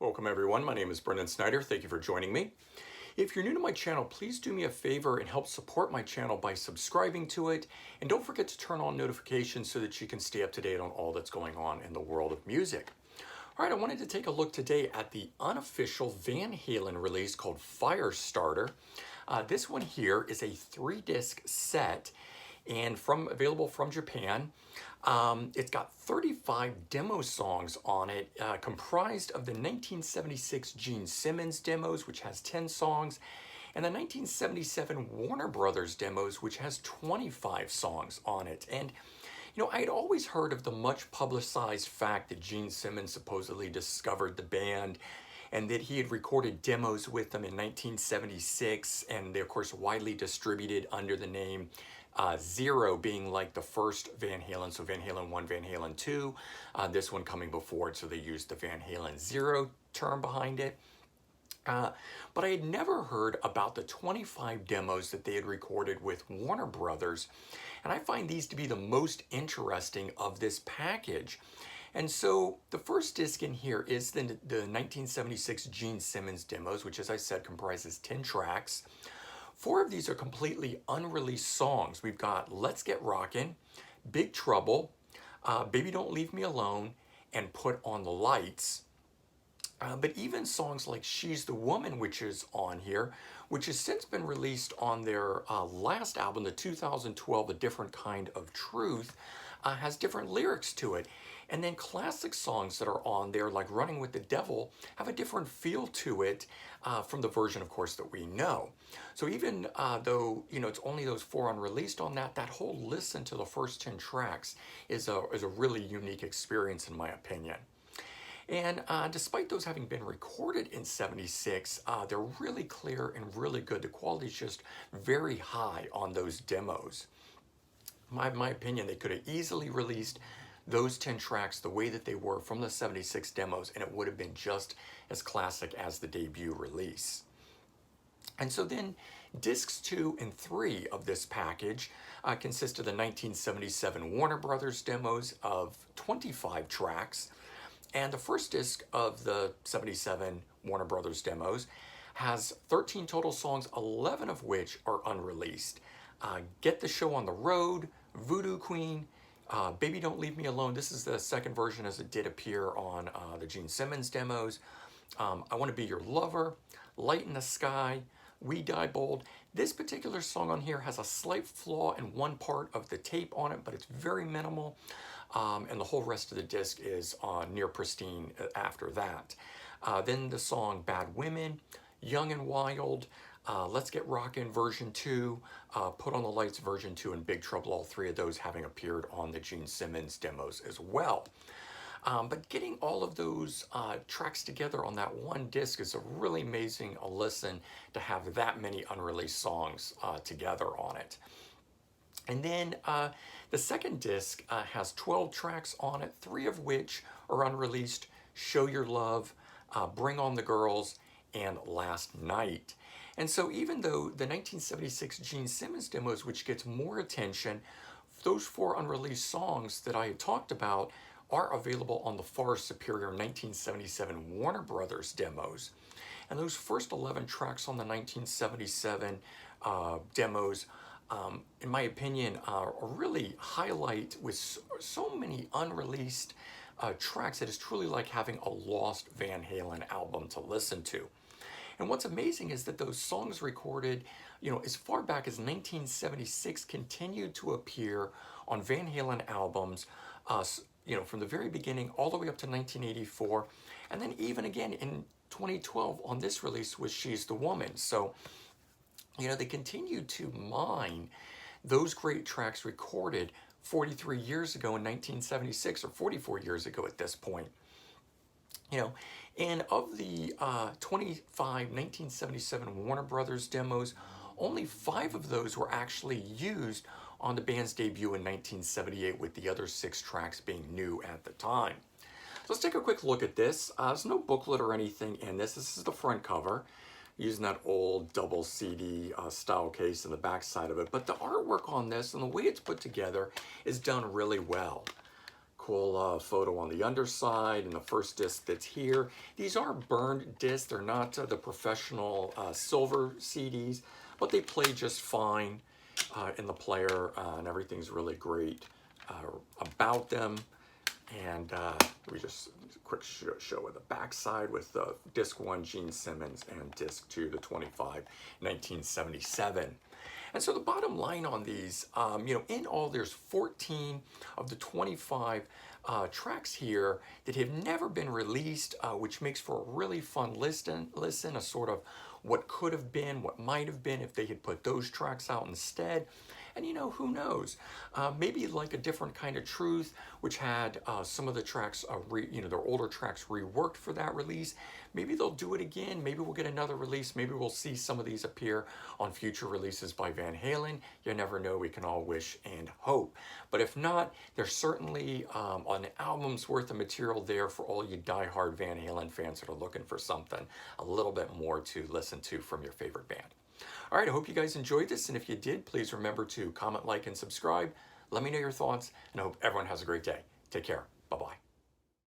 Welcome everyone, my name is Brendan Snyder. Thank you for joining me. If you're new to my channel, please do me a favor and help support my channel by subscribing to it. And don't forget to turn on notifications so that you can stay up to date on all that's going on in the world of music. All right, I wanted to take a look today at the unofficial Van Halen release called Firestarter. This one here is a 3-disc set and available from Japan. It's got 35 demo songs on it, comprised of the 1976 Gene Simmons demos, which has 10 songs, and the 1977 Warner Brothers demos, which has 25 songs on it. And I had always heard of the much publicized fact that Gene Simmons supposedly discovered the band and that he had recorded demos with them in 1976, and they're of course widely distributed under the name Zero, being like the first Van Halen, so Van Halen 1, Van Halen 2, this one coming before it, so they used the Van Halen Zero term behind it. But I had never heard about the 25 demos that they had recorded with Warner Brothers, and I find these to be the most interesting of this package. And so the first disc in here is the 1976 Gene Simmons demos, which, as I said, comprises 10 tracks. 4 of these are completely unreleased songs. We've got Let's Get Rockin', Big Trouble, Baby Don't Leave Me Alone, and Put on the Lights. But even songs like She's the Woman, which is on here, which has since been released on their last album, the 2012 A Different Kind of Truth, has different lyrics to it. And then classic songs that are on there, like Running with the Devil, have a different feel to it from the version, of course, that we know. So even though, it's only those 4 unreleased on that whole listen to the first 10 tracks is a really unique experience, in my opinion. And despite those having been recorded in '76, they're really clear and really good. The quality is just very high on those demos. In my opinion, they could have easily released those 10 tracks the way that they were from the '76 demos, and it would have been just as classic as the debut release. And so then discs 2 and 3 of this package consist of the 1977 Warner Brothers demos of 25 tracks. And the first disc of the '77 Warner Brothers demos has 13 total songs, 11 of which are unreleased. Get the Show on the Road, Voodoo Queen, Baby Don't Leave Me Alone. This is the second version as it did appear on the Gene Simmons demos. I Want to Be Your Lover, Light in the Sky, We Die Bold. This particular song on here has a slight flaw in one part of the tape on it, but it's very minimal. And the whole rest of the disc is near pristine after that. Then the song Bad Women, Young and Wild, Let's Get Rockin' version 2, Put on the Lights version 2, and Big Trouble, all 3 of those having appeared on the Gene Simmons demos as well. But getting all of those tracks together on that one disc is a really amazing listen to have that many unreleased songs together on it. And then the second disc has 12 tracks on it, 3 of which are unreleased: Show Your Love, Bring on the Girls, and Last Night. And so even though the 1976 Gene Simmons demos, which gets more attention, those 4 unreleased songs that I had talked about are available on the far superior 1977 Warner Brothers demos. And those first 11 tracks on the 1977 demos, in my opinion, really highlight with so many unreleased tracks that it's truly like having a lost Van Halen album to listen to. And what's amazing is that those songs recorded, as far back as 1976 continued to appear on Van Halen albums, from the very beginning all the way up to 1984, and then even again in 2012 on this release with She's the Woman. So they continued to mine those great tracks recorded 43 years ago in 1976, or 44 years ago at this point. And of the 25 1977 Warner Brothers demos, only 5 of those were actually used on the band's debut in 1978, with the other 6 tracks being new at the time. So let's take a quick look at this. There's no booklet or anything in this. This is the front cover, using that old double CD style case in the back side of it. But the artwork on this and the way it's put together is done really well. Of cool photo on the underside and the first disc that's here. These are burned discs. They're not the professional silver CDs, but they play just fine in the player, and everything's really great about them. And we just quick show of the backside with the disc 1 Gene Simmons and disc 2 the 25 1977. And so the bottom line on these, in all there's 14 of the 25 tracks here that have never been released, which makes for a really fun listen, a sort of what could have been, what might have been if they had put those tracks out instead. And who knows? Maybe like a different kind of truth, which had some of the tracks, their older tracks reworked for that release. Maybe they'll do it again. Maybe we'll get another release. Maybe we'll see some of these appear on future releases by Van Halen. You never know. We can all wish and hope. But if not, there's certainly an album's worth of material there for all you diehard Van Halen fans that are looking for something a little bit more to listen to from your favorite band. All right, I hope you guys enjoyed this, and if you did, please remember to comment, like, and subscribe. Let me know your thoughts, and I hope everyone has a great day. Take care. Bye-bye.